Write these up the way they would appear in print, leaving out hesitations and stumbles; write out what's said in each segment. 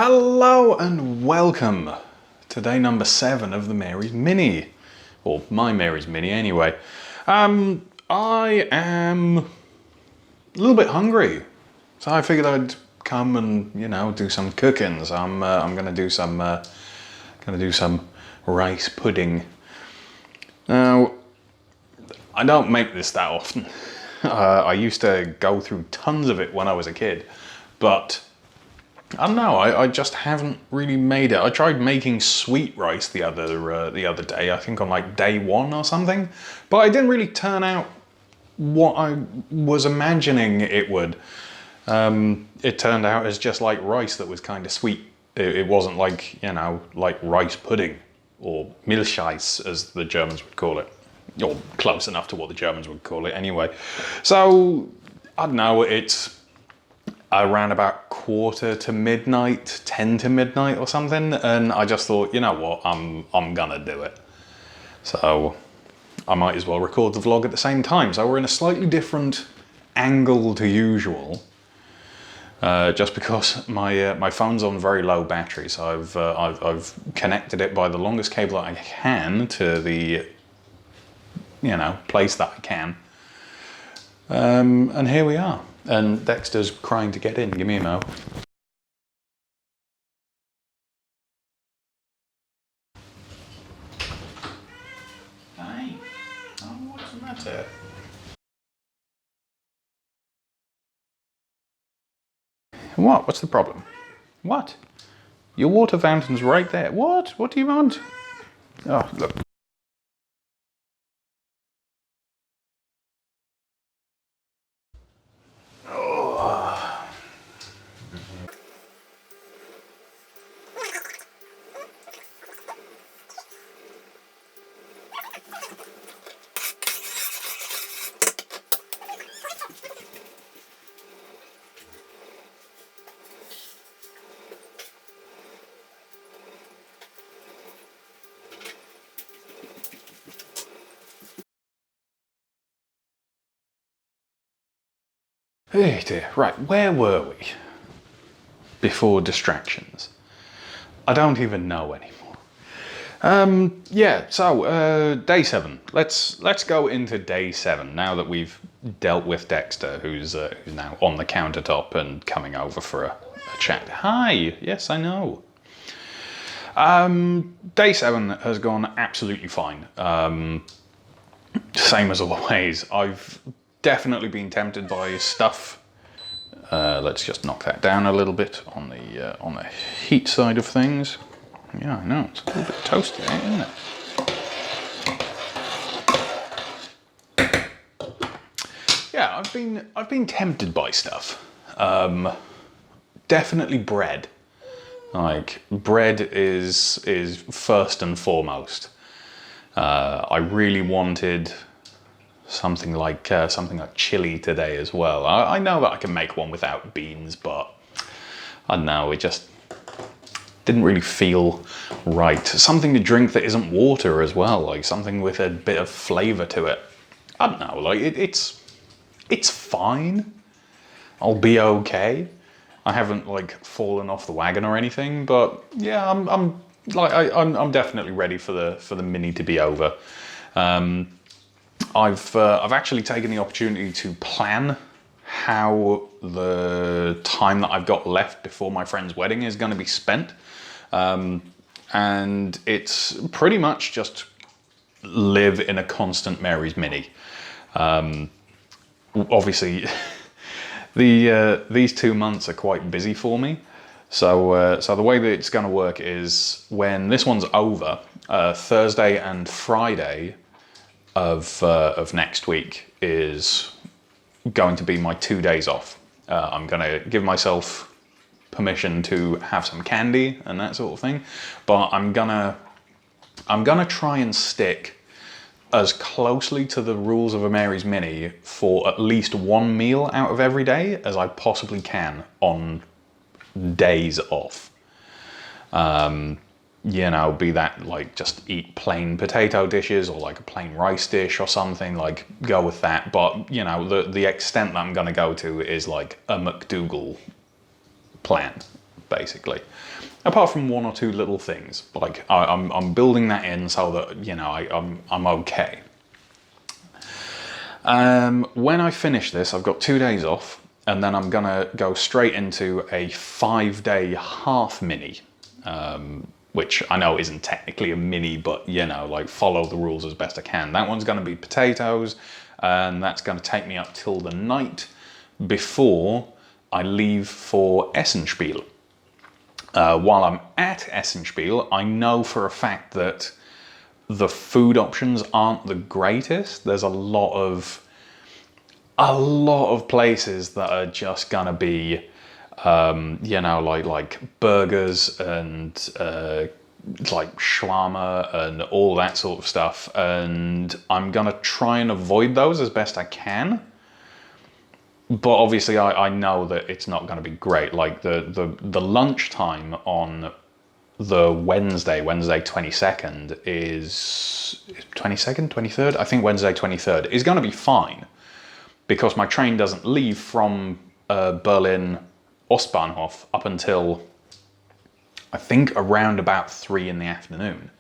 Hello and welcome to day number 7 of the Mary's Mini, or my Mary's Mini anyway. I am a little bit hungry, so I figured I'd come and do some cooking. So I'm gonna do some rice pudding. Now, I don't make this that often. I used to go through tons of it when I was a kid, but I don't know, I just haven't really made it. I tried making sweet rice the other day, I think on like day 1 or something, but it didn't really turn out what I was imagining it would. It turned out as just like rice that was kind of sweet. It wasn't like, like rice pudding, or Milchreis as the Germans would call it, or close enough to what the Germans would call it anyway. So, I don't know, it's around about 1/4 to midnight, 10 to midnight or something, and I just thought, you know what, I'm gonna do it. So I might as well record the vlog at the same time. So we're in a slightly different angle to usual, just because my phone's on very low battery. So I've connected it by the longest cable that I can to the place that I can, and here we are. And Dexter's crying to get in. Give me a mo. Hey. Oh, what's the matter? What? What's the problem? What? Your water fountain's right there. What? What do you want? Oh, look. Hey dear, right, where were we before distractions? I don't even know anymore. Yeah, so day 7. Let's go into day 7 now that we've dealt with Dexter, who's now on the countertop and coming over for a chat. Hi, yes, I know. Day 7 has gone absolutely fine. Same as always. I've definitely been tempted by stuff. Let's just knock that down a little bit on the heat side of things. Yeah, I know, it's a little bit toasty, isn't it? Yeah, I've been tempted by stuff. Definitely bread. Like, bread is first and foremost. I really wanted something like chili today as well. I know that I can make one without beans, but I don't know, it just didn't really feel right. Something to drink that isn't water as well, like something with a bit of flavour to it. I don't know, like it's fine. I'll be okay. I haven't like fallen off the wagon or anything, but yeah, I'm definitely ready for the mini to be over. I've actually taken the opportunity to plan how the time that I've got left before my friend's wedding is going to be spent, and it's pretty much just live in a constant Mary's Mini. Obviously, these 2 months are quite busy for me. So the way that it's going to work is when this one's over, Thursday and Friday of next week is going to be my 2 days off. I'm going to give myself permission to have some candy and that sort of thing, but I'm gonna try and stick as closely to the rules of a Mary's Mini for at least 1 meal out of every day as I possibly can on days off. Be that like just eat plain potato dishes or like a plain rice dish or something, like go with that. But the extent that I'm gonna go to is like a McDougal plan, basically. Apart from one or two little things, like I'm building that in so that, you know, I'm okay. When I finish this, I've got 2 days off, and then I'm gonna go straight into a 5-day half mini, which I know isn't technically a mini, but you know, like follow the rules as best I can. That one's gonna be potatoes, and that's gonna take me up till the night before I leave for Essenspiel. While I'm at Essenspiel, I know for a fact that the food options aren't the greatest. There's a lot of places that are just gonna be, you know, like burgers and like shawarma and all that sort of stuff. And I'm gonna try and avoid those as best I can. But obviously I know that it's not gonna be great. Like the lunchtime on the Wednesday 22nd is 22nd, 23rd? I think Wednesday 23rd is going to be fine because my train doesn't leave from Berlin Ostbahnhof up until I think around about 3 in the afternoon.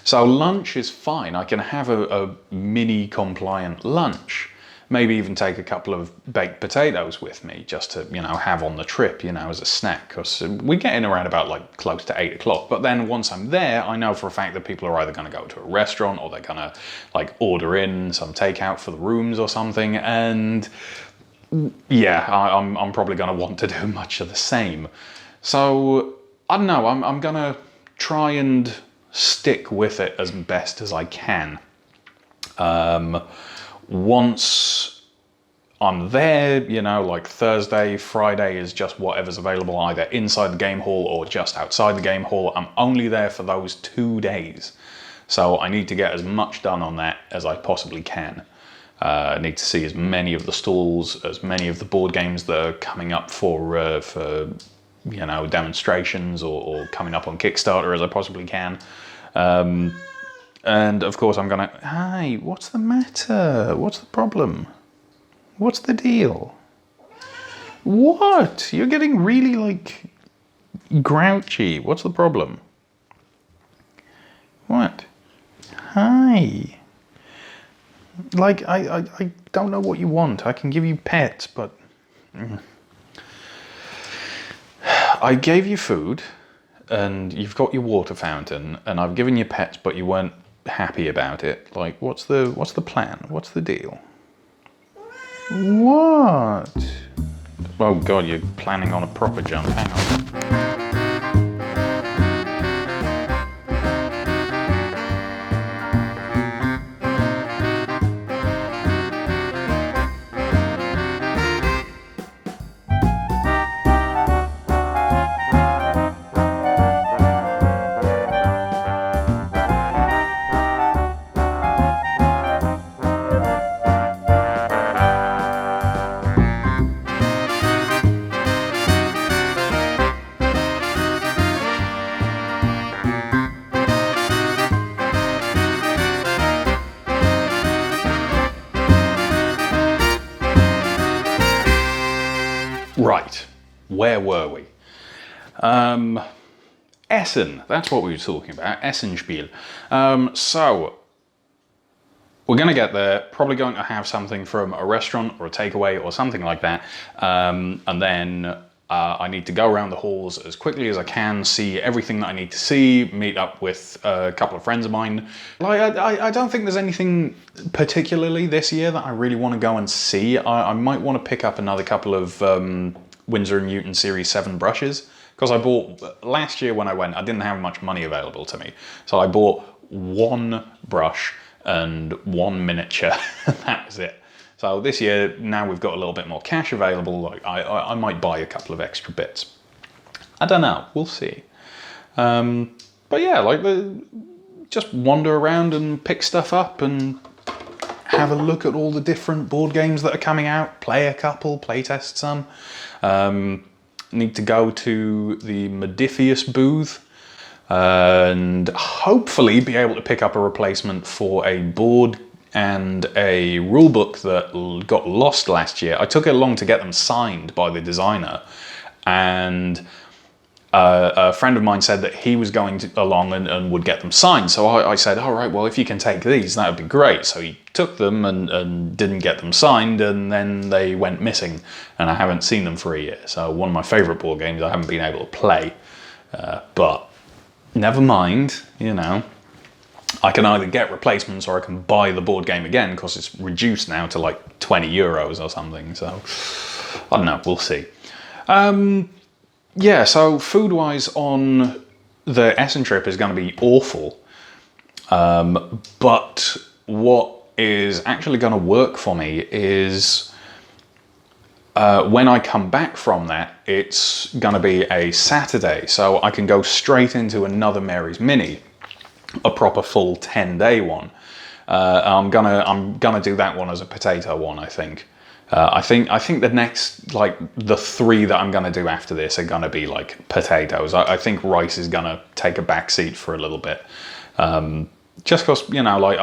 So lunch is fine. I can have a mini compliant lunch. Maybe even take a couple of baked potatoes with me just to, you know, have on the trip, you know, as a snack. Because we get in around about like close to 8 o'clock. But then once I'm there, I know for a fact that people are either going to go to a restaurant or they're going to like order in some takeout for the rooms or something. And yeah, I'm probably going to want to do much of the same. So I don't know, I'm going to try and stick with it as best as I can. Once I'm there, you know, like Thursday, Friday is just whatever's available either inside the game hall or just outside the game hall. I'm only there for those 2 days. So I need to get as much done on that as I possibly can. I need to see as many of the stalls, as many of the board games that are coming up for you know, demonstrations or coming up on Kickstarter as I possibly can. And of course I'm gonna, hi, what's the matter? What's the problem? What's the deal? What? You're getting really like grouchy. What's the problem? What? Hi. Like, I don't know what you want. I can give you pets, but I gave you food and you've got your water fountain and I've given you pets, but you weren't happy about it. Like, what's the plan? What's the deal? What? Oh God, you're planning on a proper jump. Hang on. Right, where were we? Essen, that's what we were talking about, Essenspiel. So, we're going to get there, probably going to have something from a restaurant or a takeaway or something like that. And then I need to go around the halls as quickly as I can, see everything that I need to see, meet up with a couple of friends of mine. Like, I don't think there's anything particularly this year that I really want to go and see. I might want to pick up another couple of Winsor & Newton Series 7 brushes, because I bought, last year when I went, I didn't have much money available to me. So I bought one brush and one miniature, and that was it. So this year, now we've got a little bit more cash available, like I might buy a couple of extra bits. I don't know, we'll see. But yeah, like just wander around and pick stuff up and have a look at all the different board games that are coming out, play a couple, play test some. Need to go to the Modiphius booth and hopefully be able to pick up a replacement for a board and a rulebook that got lost last year. I took it long to get them signed by the designer, and a friend of mine said that he was going along and would get them signed. So I said, all right, well, if you can take these, that would be great. So he took them and didn't get them signed, and then they went missing, and I haven't seen them for a year. So one of my favourite board games I haven't been able to play. But never mind, you know. I can either get replacements or I can buy the board game again, because it's reduced now to like 20 euros or something. So I don't know, we'll see. Yeah, so food-wise on the Essen trip is going to be awful. But what is actually going to work for me is when I come back from that, it's going to be a Saturday. So I can go straight into another Mary's Mini, a proper full 10-day one. I'm gonna do that one as a potato one, I think. I think the next, like, the 3 that I'm gonna do after this are gonna be like potatoes. I think rice is gonna take a back seat for a little bit. Just because, you know, like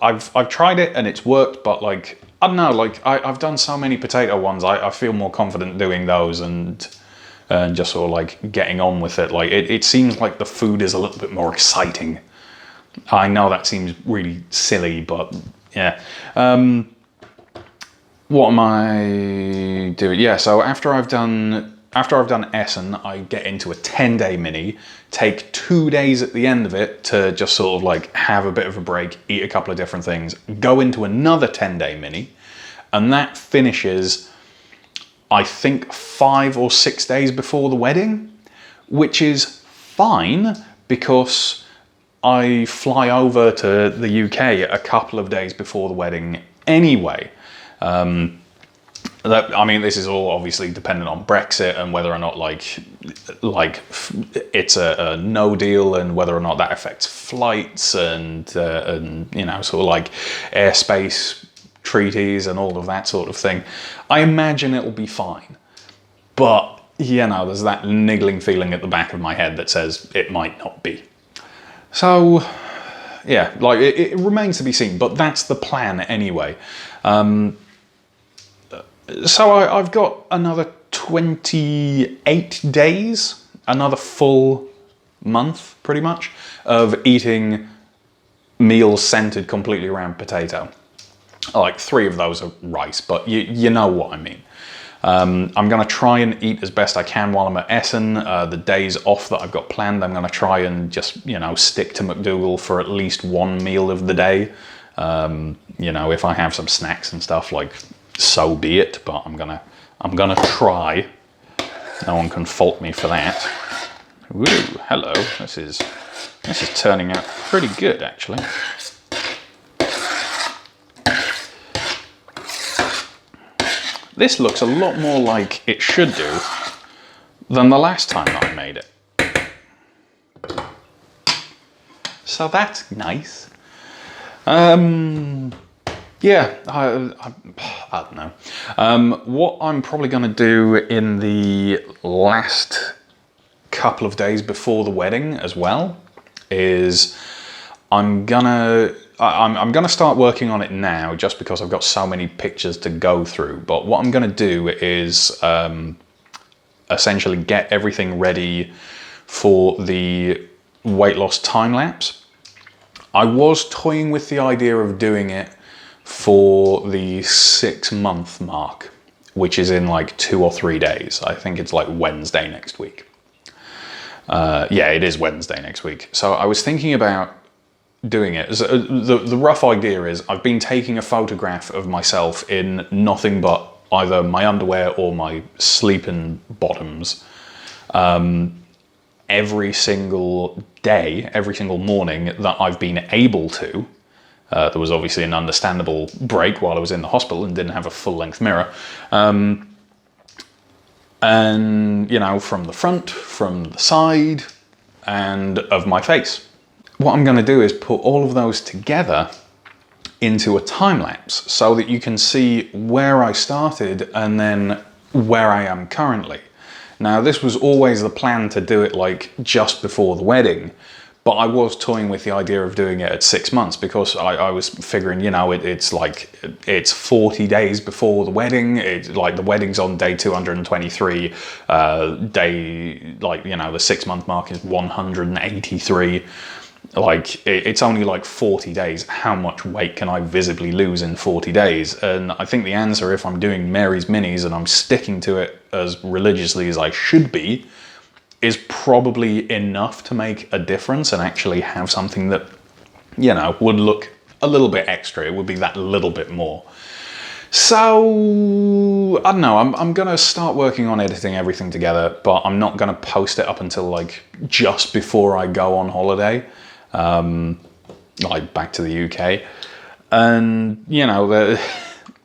I've tried it and it's worked, but like, I don't know, like I've done so many potato ones, I feel more confident doing those and just sort of like getting on with it. Like it seems like the food is a little bit more exciting. I know that seems really silly, but yeah. What am I doing? Yeah, so after I've done Essen, I get into a 10-day mini, take 2 days at the end of it to just sort of like have a bit of a break, eat a couple of different things, go into another 10-day mini, and that finishes, I think, 5 or 6 days before the wedding, which is fine because I fly over to the UK a couple of days before the wedding anyway. I mean, this is all obviously dependent on Brexit and whether or not like it's a no deal, and whether or not that affects flights and you know, sort of like airspace treaties and all of that sort of thing. I imagine it will be fine, but you know, there's that niggling feeling at the back of my head that says it might not be. So yeah, like it remains to be seen, but that's the plan anyway. So I've got another 28 days, another full month pretty much, of eating meals centered completely around potato. Like 3 of those are rice, but you know what I mean. I'm going to try and eat as best I can while I'm at Essen. The days off that I've got planned, I'm going to try and just, you know, stick to McDougall for at least 1 meal of the day. You know, if I have some snacks and stuff, like, so be it, but I'm gonna try. No one can fault me for that. Woo, hello. This is turning out pretty good, actually. This looks a lot more like it should do than the last time that I made it. So that's nice. Yeah, I don't know. What I'm probably going to do in the last couple of days before the wedding as well is I'm gonna start working on it now, just because I've got so many pictures to go through. But what I'm gonna do is essentially get everything ready for the weight loss time lapse. I was toying with the idea of doing it for the 6-month mark, which is in like 2 or 3 days. I think it's like Wednesday next week. Yeah, it is Wednesday next week. So I was thinking about doing it. So the rough idea is I've been taking a photograph of myself in nothing but either my underwear or my sleeping bottoms every single day, every single morning that I've been able to. There was obviously an understandable break while I was in the hospital and didn't have a full-length mirror. And, you know, from the front, from the side, and of my face. What I'm going to do is put all of those together into a time lapse so that you can see where I started and then where I am currently. Now, this was always the plan to do it like just before the wedding, But I was toying with the idea of doing it at 6 months because I was figuring, you know, it's 40 days before the wedding. It's like the wedding's on day 223. The 6 month mark is 183. Like, it's only like 40 days. How much weight can I visibly lose in 40 days? And I think the answer, if I'm doing Mary's Minis and I'm sticking to it as religiously as I should be, is probably enough to make a difference and actually have something that, you know, would look a little bit extra. It would be that little bit more. So, I don't know, I'm going to start working on editing everything together, but I'm not going to post it up until like just before I go on holiday, like back to the UK. And, you know,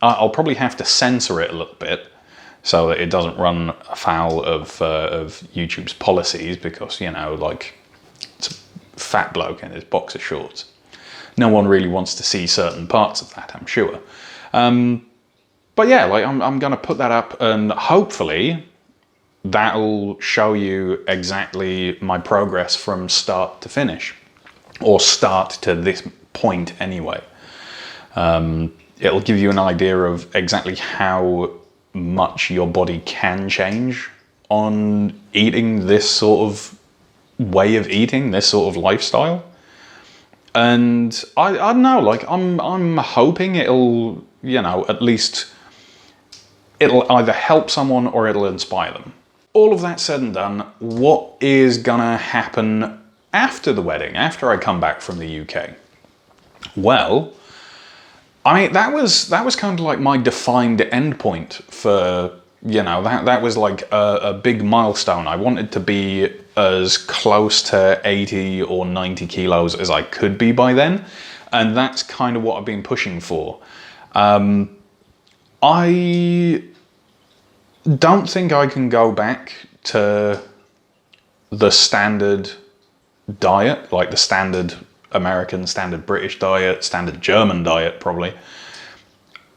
I'll probably have to censor it a little bit, so that it doesn't run afoul of YouTube's policies, because, you know, like, it's a fat bloke in his boxer shorts. No one really wants to see certain parts of that, I'm sure. But yeah, like, I'm going to put that up, and hopefully that'll show you exactly my progress from start to finish, or start to this point anyway. It'll give you an idea of exactly how much your body can change on eating this sort of way of eating, this sort of lifestyle. And I don't know, like, I'm hoping it'll, you know, at least it'll either help someone or it'll inspire them. All of that said and done, what is gonna happen after the wedding, after I come back from the UK? Well, I mean, that was kind of like my defined endpoint for, you know, that was like a big milestone. I wanted to be as close to 80 or 90 kilos as I could be by then. And that's kind of what I've been pushing for. I don't think I can go back to the standard diet, like the standard American, standard British diet, standard German diet, probably.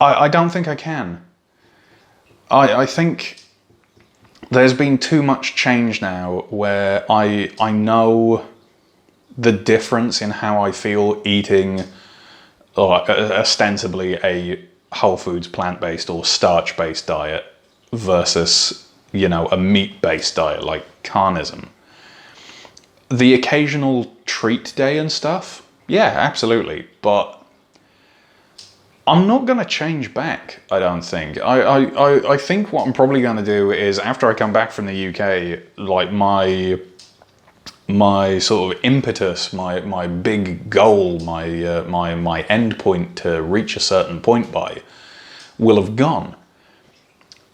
I don't think I can. I think there's been too much change now where I know the difference in how I feel eating ostensibly a whole foods plant-based or starch-based diet versus, you know, a meat-based diet like carnism. The occasional treat day and stuff, yeah, absolutely, but I'm not going to change back, I don't think. I think what I'm probably going to do is, after I come back from the UK, like, my sort of impetus, my big goal, my end point to reach a certain point by will have gone.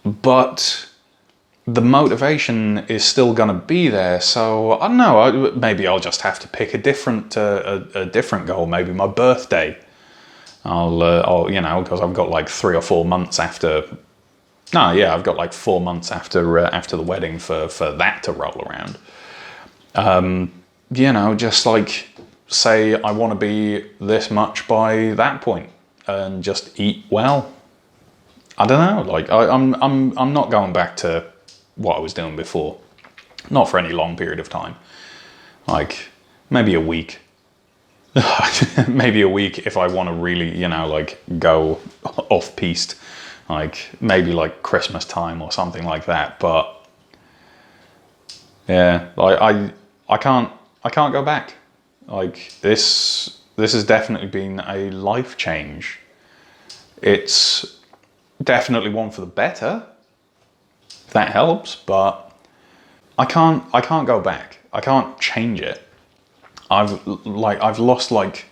But the motivation is still going to be there, so I don't know. Maybe I'll just have to pick a different goal. Maybe my birthday. I'll you know, because I've got like 3 or 4 months after. No, yeah, I've got like 4 months after the wedding for that to roll around. You know, just like say I want to be this much by that point, and just eat well. I don't know. Like, I'm not going back to what I was doing before. Not for any long period of time. Like, maybe a week. Maybe a week if I want to really, you know, like, go off-piste. Like, maybe like Christmas time or something like that. But yeah, like, I can't go back. Like, this has definitely been a life change. It's definitely one for the better. That helps, but I can't go back. I can't change it. I've lost like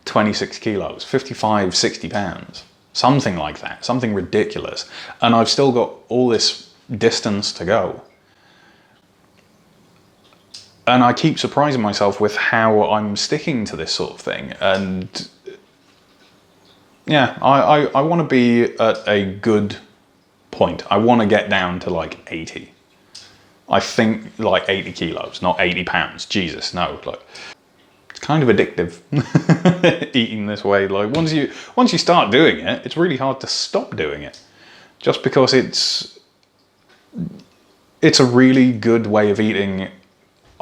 26 kilos, 55, 60 pounds, something like that, something ridiculous. And I've still got all this distance to go. And I keep surprising myself with how I'm sticking to this sort of thing. And yeah, I want to be at a good point. I want to get down to like 80. I think like 80 kilos, not 80 pounds. Jesus, no. Like, it's kind of addictive eating this way. Like, once you start doing it, it's really hard to stop doing it. Just because it's a really good way of eating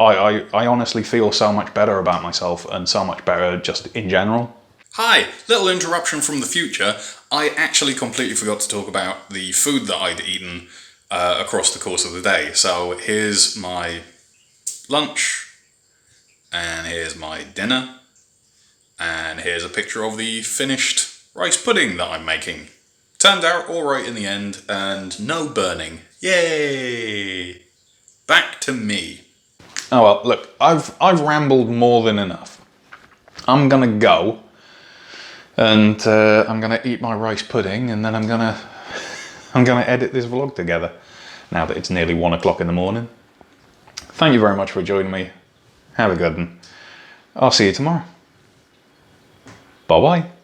I honestly feel so much better about myself and so much better just in general. Hi, little interruption from the future. I actually completely forgot to talk about the food that I'd eaten across the course of the day. So here's my lunch, and here's my dinner, and here's a picture of the finished rice pudding that I'm making. Turned out alright in the end, and no burning. Yay! Back to me. Oh well, look, I've rambled more than enough. I'm gonna go, and I'm gonna eat my rice pudding, and then I'm gonna edit this vlog together. Now that it's nearly 1 o'clock in the morning. Thank you very much for joining me. Have a good one. I'll see you tomorrow. Bye bye.